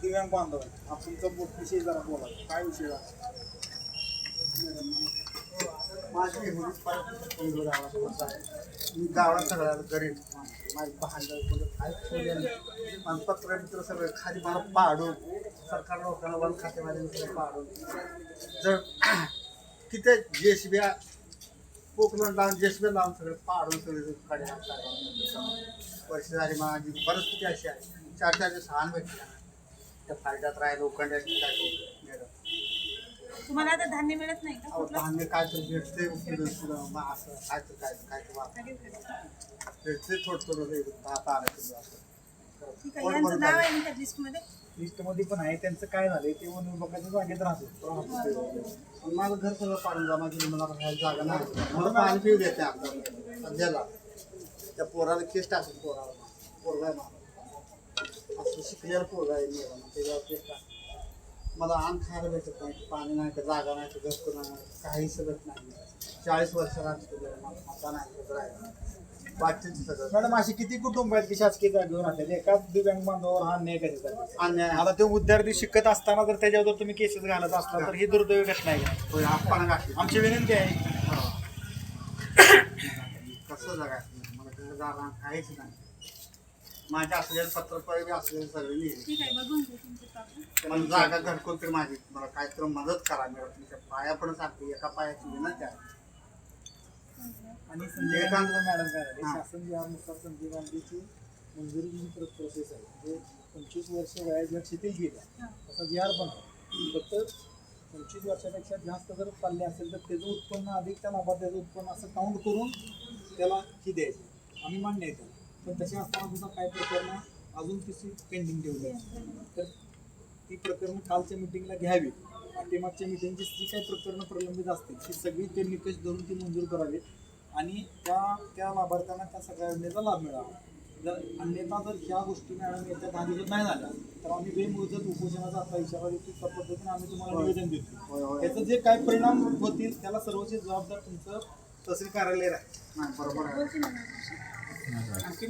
दिव्यांग बांधव आपण विषयी जरा बोला, काय विषय आहे? माझी एवढीच परिस्थिती गावात आहे. मी गावात सगळ्याला गरीब माझी भांडण काय आणि पत्र मित्र सगळं खाली मला पाडून सरकार लोकांना वन खातेवाल्यांनी पाडून जर किती जेसीबी कोकणात लावून जेसीबी लावून सगळं पाडून सगळे कडे वर्ष झाली. माझी परिस्थिती अशी आहे. 4-4 दिवस हान भेटला त्या फायद्यात राहिलो लोखंडाची काय तुम्हाला आता धान्य मिळत नाही का? धान्य काय तर भेटते असं काय तर काय भेटते थोडं 10-12 किलो असं. यांचं नाव आहे त्या लिस्टमध्ये? लिस्टमध्ये पण आहे. त्यांचं काय झालंय ते वन विभागाच्या जागेत राहतो. माझं घर सगळं पाडून जमा केलं. मला राहायला जागा नाही. मला पाणी पिऊ देते आपल्याला सध्याला त्या पोराला केस टाकून पोरगा आहे मला असं शिकलेलं पोरगा आहे त्याच्यावर केस टाक. मला अन्न खायला भेटत नाही, पाणी नाही, जागा नाही, घर नाही, काही सगळं नाही. 40 वर्षाला आता नाही वाटतं सगळं. मॅडम अशी किती कुटुंब आहेत की शासकीय जागेवर राहतात? एकाच दिव्यांग बांधवावर हा अन्याय करायचा. अन्याय आता तो विद्यार्थी शिकत असताना जर त्याच्यावर तुम्ही केसेस घालत असला तर ही दुर्दैवी घटना आहे का? होय आपण गाठी आमची विनंती आहे. कसं जगायचं मला तिथं जागा काहीच नाही. माझ्या असलेलं पत्रपाळी असलेलं सगळे लिहिले. ठीक आहे, बघून घेऊ तुमचं कागद. मला जागा घरकुल तरी माझी मला काहीतरी मदत करा. मी तुमच्या पाया पण सांगते एका पायाची विनंती आहे. आणि संजय गांधी मॅडम काय झाले, शासन जी नुसार संजय गांधीची मंजुरी प्रोसेस आहे म्हणजे 25 वर्ष वयात शिथिल केल्या तसा जी आर पण आहे. फक्त 25 वर्षापेक्षा जास्त जर पाल्ले असेल तर त्याचं उत्पन्न अधिक त्या लाभार्थ्याचं उत्पन्न असं काउंट करून त्याला ही द्यायची. आम्ही मान्य आहे त्याला. पण तसे असताना सुद्धा काही प्रकरणं अजून तिची पेंडिंग ठेवली तर ती प्रकरणं कालच्या मिटिंगला घ्यावी. पाठीमागच्या मिटिंगची जी काही प्रकरणं प्रलंबित असतील ती सगळी ते निकष धरून ती मंजूर करावी आणि त्या लाभार्थ्यांना त्या सगळ्या योजनेचा लाभ मिळावा. जर अन्यथा जर ह्या गोष्टी मॅडम येत्या 10 दिवसात नाही झाल्या तर आम्ही बेमुदत उपोषणाचा आता इशारा देतो. त्या पद्धतीने आम्ही तुम्हाला निवेदन देतो. त्याचं जे काय परिणाम होतील त्याला सर्वोच्च जबाबदार तुमचं तहसील कार्यालय राहील. बरोबर आहे. बोलते ना. आणखी